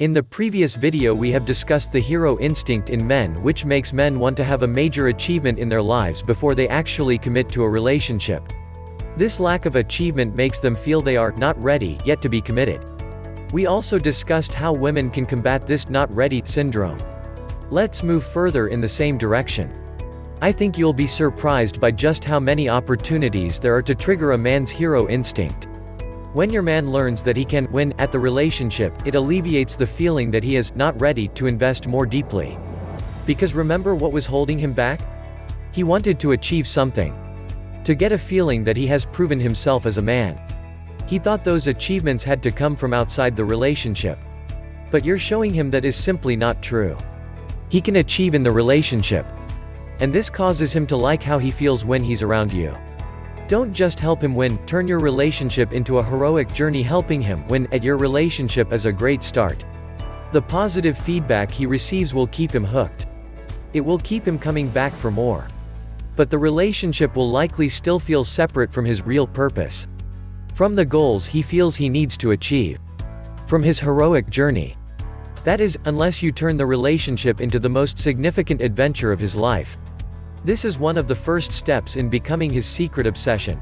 In the previous video we have discussed the hero instinct in men, which makes men want to have a major achievement in their lives before they actually commit to a relationship. This lack of achievement makes them feel they are not ready yet to be committed. We also discussed how women can combat this not ready syndrome. Let's move further in the same direction. I think you'll be surprised by just how many opportunities there are to trigger a man's hero instinct. When your man learns that he can win at the relationship, it alleviates the feeling that he is not ready to invest more deeply. Because remember what was holding him back? He wanted to achieve something. To get a feeling that he has proven himself as a man. He thought those achievements had to come from outside the relationship. But you're showing him that is simply not true. He can achieve in the relationship. And this causes him to like how he feels when he's around you. Don't just help him win, turn your relationship into a heroic journey. Helping him win at your relationship is a great start. The positive feedback he receives will keep him hooked. It will keep him coming back for more. But the relationship will likely still feel separate from his real purpose. From the goals he feels he needs to achieve. From his heroic journey. That is, unless you turn the relationship into the most significant adventure of his life. This is one of the first steps in becoming his secret obsession.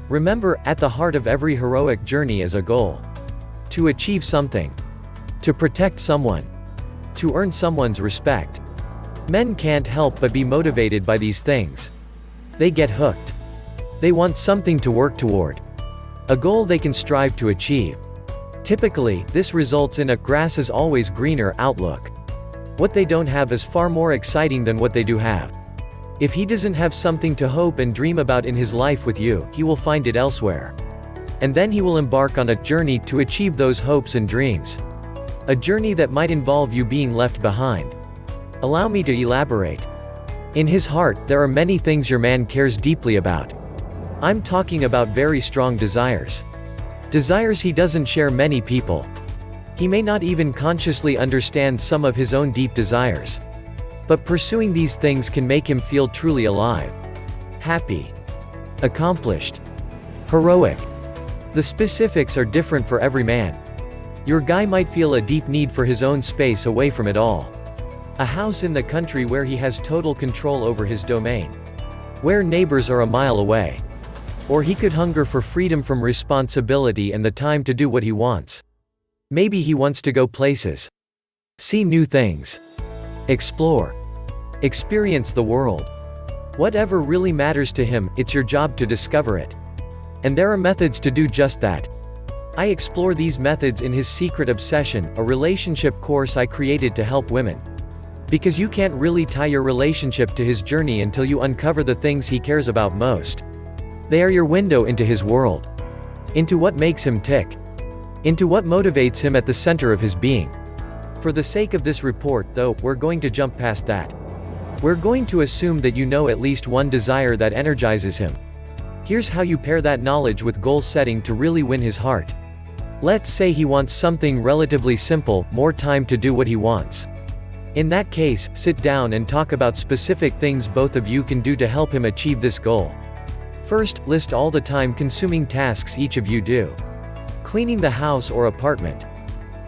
Remember, at the heart of every heroic journey is a goal. To achieve something. To protect someone. To earn someone's respect. Men can't help but be motivated by these things. They get hooked. They want something to work toward. A goal they can strive to achieve. Typically, this results in a grass is always greener outlook. What they don't have is far more exciting than what they do have. If he doesn't have something to hope and dream about in his life with you, he will find it elsewhere. And then he will embark on a journey to achieve those hopes and dreams. A journey that might involve you being left behind. Allow me to elaborate. In his heart, there are many things your man cares deeply about. I'm talking about very strong desires. Desires he doesn't share many people. He may not even consciously understand some of his own deep desires. But pursuing these things can make him feel truly alive. Happy. Accomplished. Heroic. The specifics are different for every man. Your guy might feel a deep need for his own space away from it all. A house in the country where he has total control over his domain. Where neighbors are a mile away. Or he could hunger for freedom from responsibility and the time to do what he wants. Maybe he wants to go places. See new things. Explore. Experience the world. Whatever really matters to him, it's your job to discover it. And there are methods to do just that. I explore these methods in his Secret Obsession, a relationship course I created to help women. Because you can't really tie your relationship to his journey until you uncover the things he cares about most. They are your window into his world. Into what makes him tick. Into what motivates him at the center of his being. For the sake of this report, though, we're going to jump past that. We're going to assume that you know at least one desire that energizes him. Here's how you pair that knowledge with goal setting to really win his heart. Let's say he wants something relatively simple, more time to do what he wants. In that case, sit down and talk about specific things both of you can do to help him achieve this goal. First, list all the time-consuming tasks each of you do. Cleaning the house or apartment.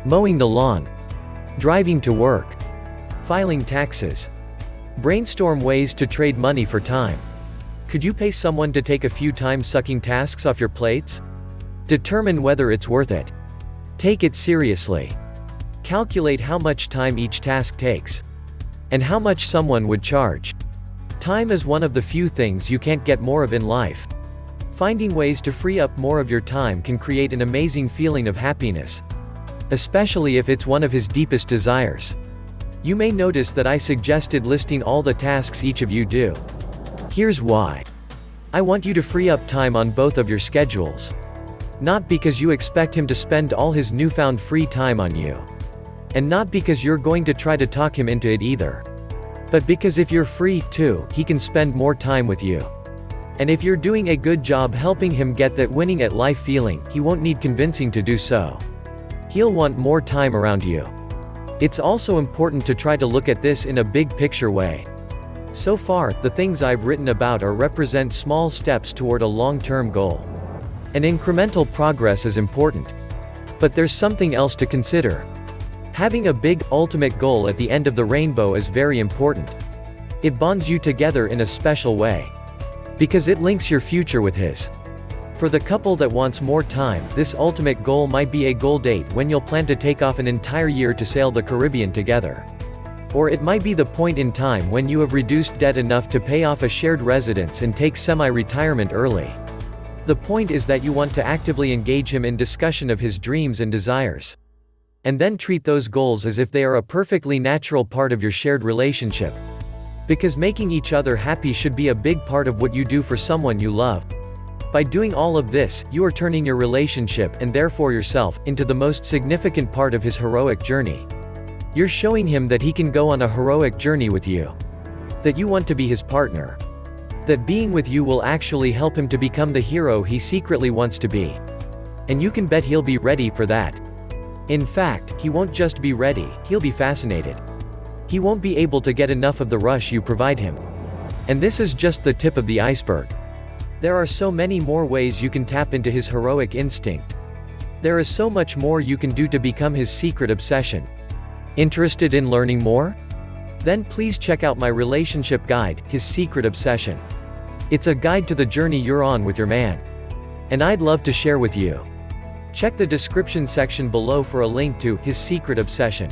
Mowing the lawn. Driving to work. Filing taxes. Brainstorm ways to trade money for time. Could you pay someone to take a few time-sucking tasks off your plates? Determine whether it's worth it. Take it seriously. Calculate how much time each task takes. And how much someone would charge. Time is one of the few things you can't get more of in life. Finding ways to free up more of your time can create an amazing feeling of happiness. Especially if it's one of his deepest desires. You may notice that I suggested listing all the tasks each of you do. Here's why. I want you to free up time on both of your schedules. Not because you expect him to spend all his newfound free time on you. And not because you're going to try to talk him into it either. But because if you're free, too, he can spend more time with you. And if you're doing a good job helping him get that winning at life feeling, he won't need convincing to do so. He'll want more time around you. It's also important to try to look at this in a big picture way. So far, the things I've written about represent small steps toward a long-term goal. And incremental progress is important. But there's something else to consider. Having a big, ultimate goal at the end of the rainbow is very important. It bonds you together in a special way. Because it links your future with his. For the couple that wants more time, this ultimate goal might be a goal date when you'll plan to take off an entire year to sail the Caribbean together. Or it might be the point in time when you have reduced debt enough to pay off a shared residence and take semi-retirement early. The point is that you want to actively engage him in discussion of his dreams and desires. And then treat those goals as if they are a perfectly natural part of your shared relationship. Because making each other happy should be a big part of what you do for someone you love. By doing all of this, you are turning your relationship, and therefore yourself, into the most significant part of his heroic journey. You're showing him that he can go on a heroic journey with you. That you want to be his partner. That being with you will actually help him to become the hero he secretly wants to be. And you can bet he'll be ready for that. In fact, he won't just be ready, he'll be fascinated. He won't be able to get enough of the rush you provide him. And this is just the tip of the iceberg. There are so many more ways you can tap into his heroic instinct. There is so much more you can do to become his secret obsession. Interested in learning more? Then please check out my relationship guide, His Secret Obsession. It's a guide to the journey you're on with your man. And I'd love to share with you. Check the description section below for a link to His Secret Obsession.